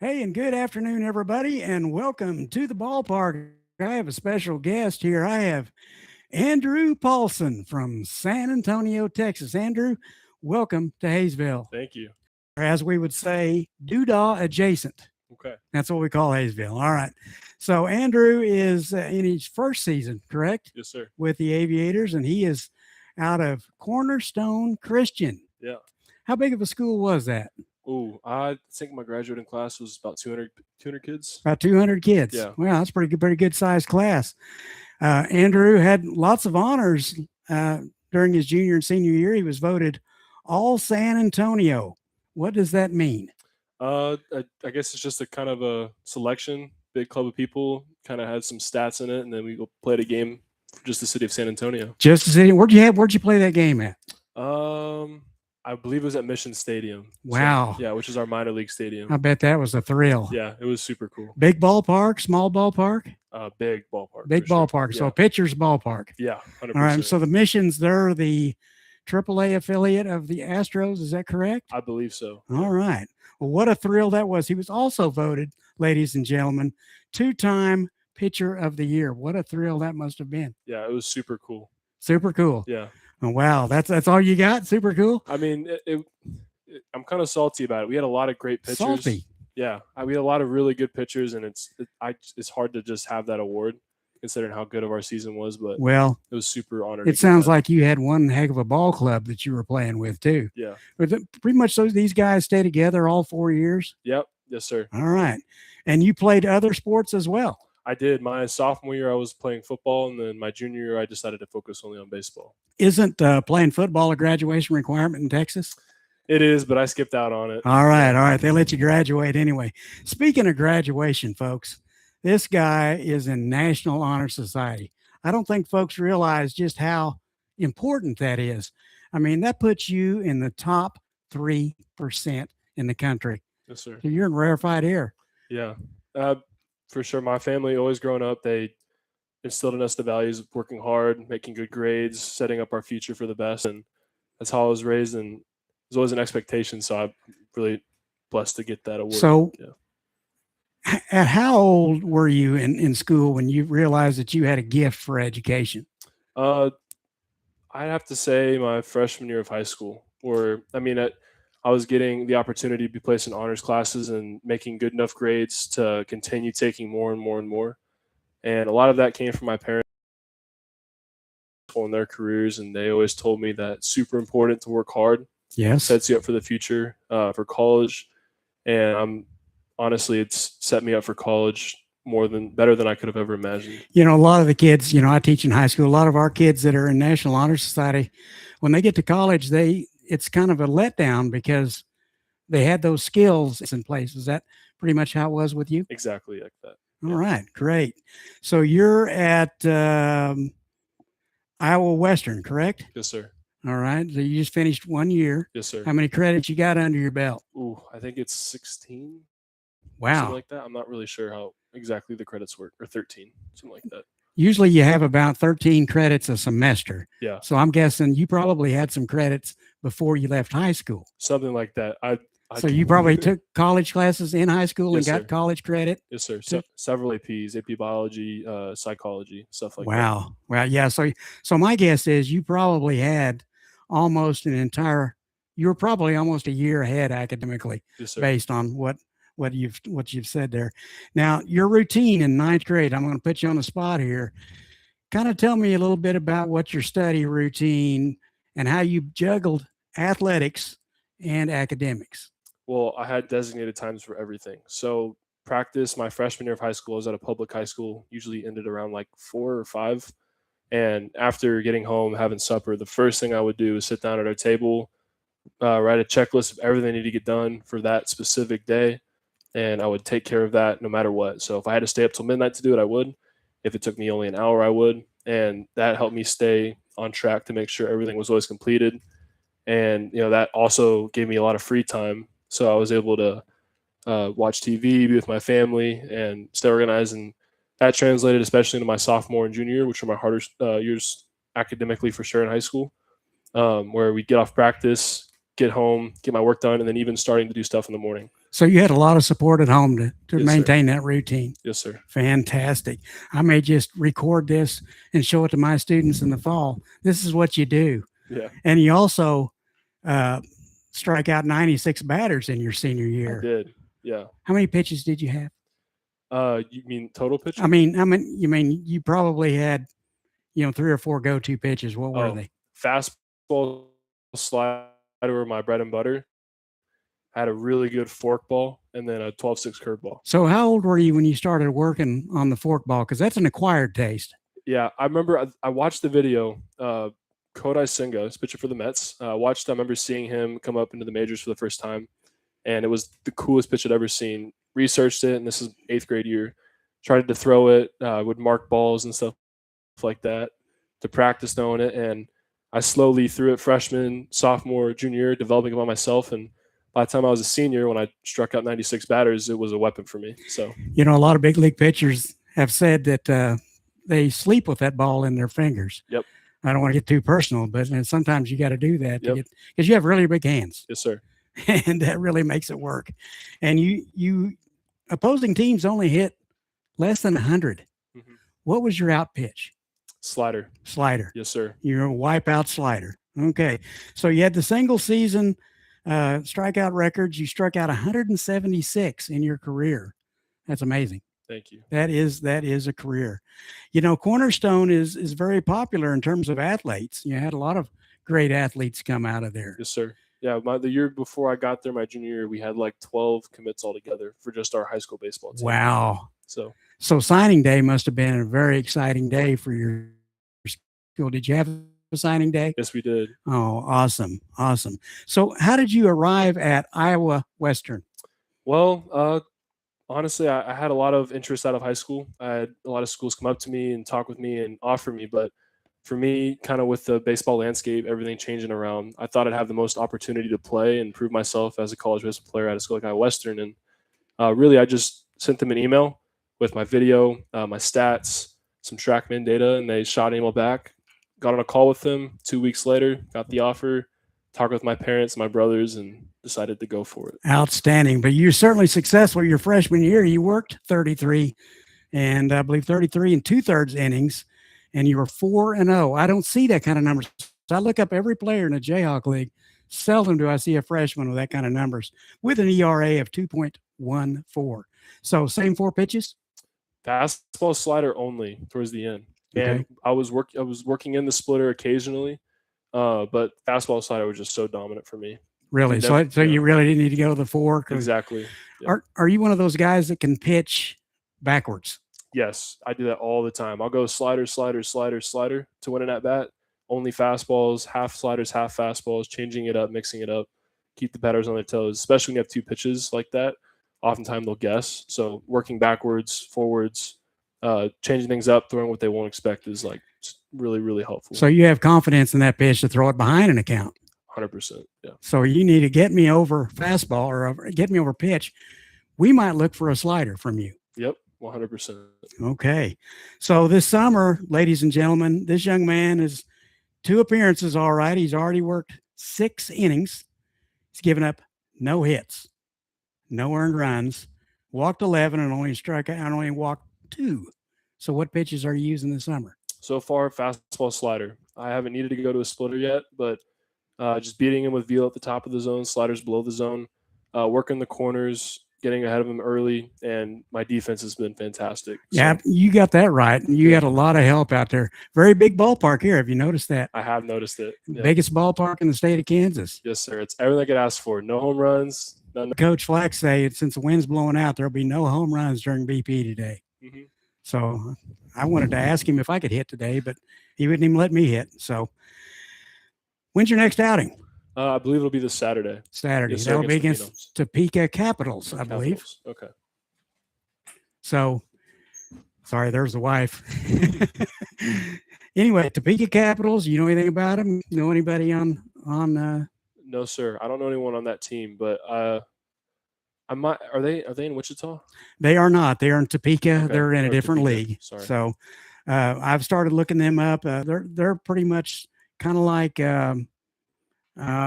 Hey, and good afternoon, everybody, and welcome to the ballpark. I have a special guest here. I have Andrew Paulson from San Antonio, Texas. Andrew, welcome to Hayesville. Thank you. Or as we would say, doodah adjacent. Okay. That's what we call Hayesville. All right. So Andrew is in his first season, correct? Yes, sir. With the Aviators, and he is out of Cornerstone Christian. Yeah. How big of a school was that? Oh, I think my graduating class was about 200 kids. About 200 kids. Yeah. Wow, that's pretty good sized class. Andrew had lots of honors during his junior and senior year. He was voted All San Antonio. What does that mean? I guess it's just a kind of a selection, big club of people, kind of had some stats in it, and then we go played a game for just the city of San Antonio. Just the city. Where'd you play that game at? I believe it was at Mission Stadium. Wow. So, yeah, which is our minor league stadium. I bet that was a thrill. Yeah, it was super cool. Big ballpark, small ballpark? Big ballpark. Big ballpark. Sure. So yeah. pitcher's ballpark. Yeah, 100%. All right. So the Missions, they're the AAA affiliate of the Astros. Is that correct? I believe so. All right. Well, what a thrill that was. He was also voted, ladies and gentlemen, 2-time pitcher of the year. What a thrill that must have been. Yeah, it was super cool. Super cool. Yeah. Oh, wow. That's all you got? Super cool? I mean, I'm kind of salty about it. We had a lot of great pitchers. Salty. Yeah, we had a lot of really good pitchers, and it's hard to just have that award considering how good of our season was. But well, it was super honored. It sounds like you had one heck of a ball club that you were playing with too. Yeah, but pretty much these guys stay together all 4 years. Yep. Yes, sir. All right, and you played other sports as well. I did. My sophomore year, I was playing football, and then my junior year, I decided to focus only on baseball. Isn't playing football a graduation requirement in Texas? It is, but I skipped out on it. All right. They let you graduate anyway. Speaking of graduation, folks, this guy is in National Honor Society. I don't think folks realize just how important that is. I mean, that puts you in the top 3% in the country. Yes, sir. So you're in rarefied air. Yeah, for sure. My family, always growing up, they instilled in us the values of working hard, making good grades, setting up our future for the best. And that's how I was raised. And there's always an expectation. So I'm really blessed to get that award. So at how old were you in school when you realized that you had a gift for education? I'd have to say my freshman year of high school, I was getting the opportunity to be placed in honors classes and making good enough grades to continue taking more and more and more. And a lot of that came from my parents in their careers, and they always told me that it's super important to work hard. Yes. Sets you up for the future, for college. And honestly, it's set me up for college better than I could have ever imagined. You know, a lot of the kids, I teach in high school, a lot of our kids that are in National Honor Society, when they get to college, it's kind of a letdown because they had those skills in place. Is that pretty much how it was with you? Exactly like that. All right, great. So you're at Iowa Western, correct? Yes, sir. All right. So you just finished 1 year. Yes, sir. How many credits you got under your belt? Ooh, I think it's 16. Wow. Something like that. I'm not really sure how exactly the credits work, or 13, something like that. Usually you have about 13 credits a semester. Yeah. So I'm guessing you probably had some credits before you left high school. Something like that. So you probably took college classes in high school and got college credit? Yes, sir. Several APs, AP biology, psychology, stuff like that. Wow. Well, yeah. So my guess is you probably had almost you were probably almost a year ahead academically, yes, sir, based on what you've said there. Now, your routine in ninth grade, I'm going to put you on the spot here. Kind of tell me a little bit about what your study routine and how you juggled athletics and academics. Well, I had designated times for everything. So practice my freshman year of high school, I was at a public high school, usually ended around like 4 or 5. And after getting home, having supper, the first thing I would do is sit down at our table, write a checklist of everything I need to get done for that specific day. And I would take care of that no matter what. So if I had to stay up till midnight to do it, I would. If it took me only an hour, I would. And that helped me stay on track to make sure everything was always completed. And, that also gave me a lot of free time. So I was able to watch TV, be with my family, and stay organized. And that translated especially into my sophomore and junior year, which were my hardest years academically for sure in high school, where we'd get off practice, get home, get my work done, and then even starting to do stuff in the morning. So you had a lot of support at home to Yes, sir. maintain that routine. Yes, sir. Fantastic. I may just record this and show it to my students in the fall. This is what you do. Yeah, And you also uh, strike out 96 batters in your senior I year. did. Yeah. How many pitches did you have? You mean total pitches? You mean you probably had, 3 or 4 go-to pitches. What were Oh, they? fastball, slider were my bread and butter. Had a really good fork ball, and then a 12-6 curveball. So how old were you when you started working on the forkball? Because that's an acquired taste. Yeah, I remember I watched the video. Kodai Senga, this pitcher for the Mets. I remember seeing him come up into the majors for the first time, and it was the coolest pitch I'd ever seen. Researched it, and this is 8th grade year. Tried to throw it, would mark balls and stuff like that to practice throwing it, and I slowly threw it freshman, sophomore, junior year, developing it by myself, and by the time I was a senior, when I struck out 96 batters, it was a weapon for me. So, a lot of big league pitchers have said that they sleep with that ball in their fingers. Yep. I don't want to get too personal, but sometimes you got to do that Yep. because you have really big hands. Yes, sir. And that really makes it work. And you opposing teams only hit less than 100. Mhm. What was your out pitch? Slider. Yes, sir. Your wipeout slider. Okay. So you had the single season strikeout records. You struck out 176 in your career. That's amazing. Thank you. That is a career. Cornerstone is very popular in terms of athletes. You had a lot of great athletes come out of there. Yes, sir. Yeah, the year before I got there, my junior year, we had like 12 commits altogether for just our high school baseball team. Wow. So signing day must have been a very exciting day for your school. Did you have a signing day? Yes, we did. Oh, awesome. So how did you arrive at Iowa Western? Well, honestly, I had a lot of interest out of high school. I had a lot of schools come up to me and talk with me and offer me, but for me, kind of with the baseball landscape, everything changing around, I thought I'd have the most opportunity to play and prove myself as a college baseball player at a school like Iowa Western. And really, I just sent them an email with my video, my stats, some TrackMan data, and they shot an email back. Got on a call with them 2 weeks later, got the offer, talked with my parents, my brothers, and decided to go for it. Outstanding. But you're certainly successful your freshman year. You worked 33 and I believe 33 and 2/3 innings, and you were 4-0. I don't see that kind of numbers. So I look up every player in the Jayhawk League. Seldom do I see a freshman with that kind of numbers with an ERA of 2.14. So same 4 pitches? Fastball slider only towards the end. Okay. And I was working in the splitter occasionally, but fastball slider was just so dominant for me. Really? So you really didn't need to go to the fork? Exactly. Yeah. Are you one of those guys that can pitch backwards? Yes, I do that all the time. I'll go slider, slider, slider, slider to win an at bat. Only fastballs, half sliders, half fastballs, changing it up, mixing it up, keep the batters on their toes, especially when you have 2 pitches like that. Oftentimes they'll guess. So working backwards, forwards, changing things up, throwing what they won't expect is like really, really helpful. So you have confidence in that pitch to throw it behind an account? 100%. Yeah. So you need to get me over fastball or get me over pitch. We might look for a slider from you. Yep. 100%. Okay. So this summer, ladies and gentlemen, this young man is 2 appearances. All right. He's already worked 6 innings. He's given up no hits, no earned runs, walked 11 and only struck out and only walked 2. So what pitches are you using this summer? So far, fastball slider. I haven't needed to go to a splitter yet, but just beating him with velo at the top of the zone, sliders below the zone, working the corners, getting ahead of him early, and my defense has been fantastic. Yeah, you got that right. You got a lot of help out there. Very big ballpark here. Have you noticed that? I have noticed it. Yeah. Biggest ballpark in the state of Kansas. Yes, sir. It's everything I could ask for. No home runs. None. Coach Flack say since the wind's blowing out, there'll be no home runs during BP today. Mm-hmm. So I wanted to ask him if I could hit today, but he wouldn't even let me hit. So when's your next outing? I believe it'll be this Saturday. Yes, that'll be against Topeka Capitals, I believe. Okay. So, sorry, there's the wife. Anyway, Topeka Capitals. You know anything about them? Know anybody on? No, sir. I don't know anyone on that team, but I might. Are they in Wichita? They are not. They are in Topeka. Okay. They're in a different Topeka. league. Sorry. So, I've started looking them up. They're pretty much kind of like.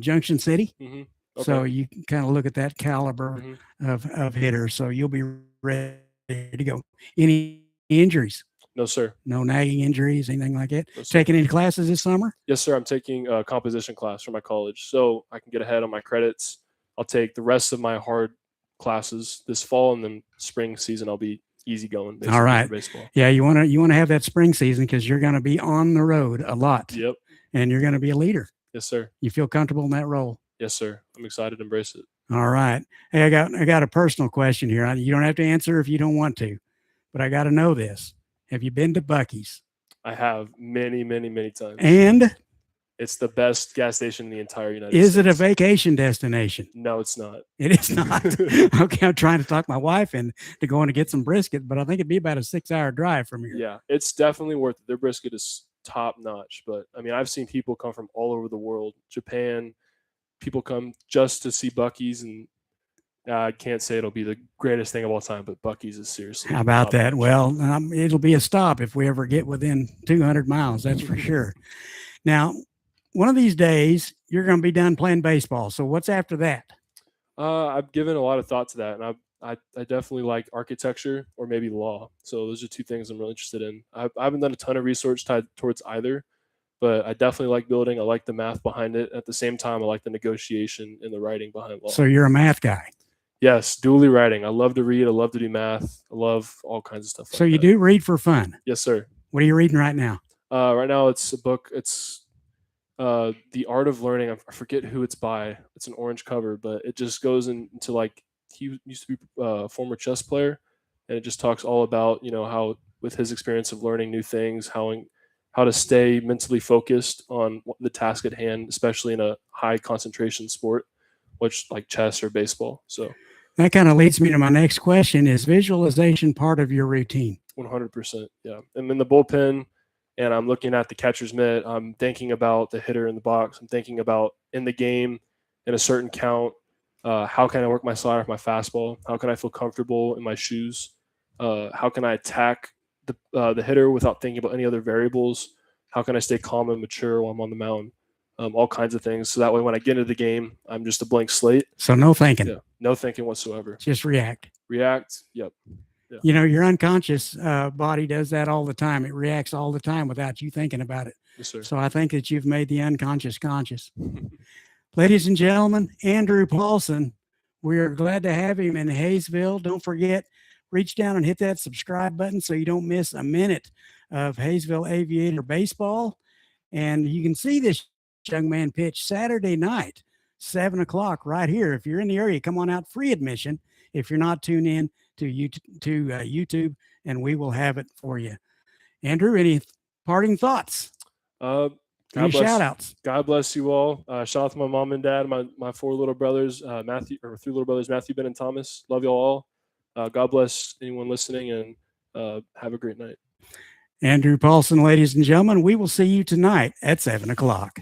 Junction City. Okay. So you can kind of look at that caliber hmm of hitter. So you'll be ready to go. Any injuries? No, sir. No nagging injuries, anything like that? No, sir. Taking any classes this summer? Yes, sir. I'm taking a composition class for my college, so I can get ahead on my credits. I'll take the rest of my hard classes this fall, and then spring season I'll be easy going basically All right. for baseball. Yeah, you want to have that spring season because you're going to be on the road a lot. Yep. And you're going to be a leader. Yes, sir. You feel comfortable in that role? Yes, sir. I'm excited to embrace it. All right. Hey, I got a personal question here. You don't have to answer if you don't want to, but I got to know this. Have you been to Buc-ee's? I have many, many, many times. And it's the best gas station in the entire United Is States. it a vacation destination? No, it's not. It is not. Okay, I'm trying to talk my wife into going to get some brisket, but I think it'd be about a 6-hour drive from here. Yeah, it's definitely worth it. Their brisket is top notch. But I mean, I've seen people come from all over the world, Japan. People come just to see Buc-ee's, and I can't say it'll be the greatest thing of all time, but Buc-ee's is seriously. How about that? top-notch. Well, it'll be a stop if we ever get within 200 miles. That's for sure. Now, one of these days, you're going to be done playing baseball. So what's after that? I've given a lot of thought to that, and I definitely like architecture or maybe law. So those are two things I'm really interested in. I haven't done a ton of research tied towards either, but I definitely like building. I like the math behind it. At the same time, I like the negotiation and the writing behind law. So you're a math guy. Yes, dually writing. I love to read. I love to do math. I love all kinds of stuff. So like you that. do read for fun? Yes, sir. What are you reading right now? Right now, it's a book. It's The Art of Learning. I forget who it's by. It's an orange cover, but it just goes into like he used to be a former chess player, and it just talks all about how with his experience of learning new things, how to stay mentally focused on the task at hand, especially in a high concentration sport, which like chess or baseball. So that kind of leads me to my next question: is visualization part of your routine? 100%. Yeah, I'm in the bullpen and I'm looking at the catcher's mitt. I'm thinking about the hitter in the box. I'm thinking about in the game in a certain count. How can I work my slider with my fastball? How can I feel comfortable in my shoes? How can I attack the hitter without thinking about any other variables? How can I stay calm and mature while I'm on the mound? All kinds of things. So that way, when I get into the game, I'm just a blank slate. So no thinking. Yeah, no thinking whatsoever. Just react. React. Yep. Yeah. Your unconscious body does that all the time. It reacts all the time without you thinking about it. Yes, sir. So I think that you've made the unconscious conscious. Ladies and gentlemen, Andrew Paulson, we are glad to have him in Hayesville. Don't forget, reach down and hit that subscribe button so you don't miss a minute of Hayesville Aviator baseball. And you can see this young man pitch Saturday night, 7 o'clock right here. If you're in the area, come on out, free admission. If you're not, tuned in to YouTube, and we will have it for you. Andrew, any parting thoughts? Any shout outs? God bless you all. Shout out to my mom and dad, my 4 little brothers, 3 little brothers, Matthew, Ben, and Thomas. Love you all. God bless anyone listening, and have a great night. Andrew Paulson, ladies and gentlemen, we will see you tonight at 7 o'clock.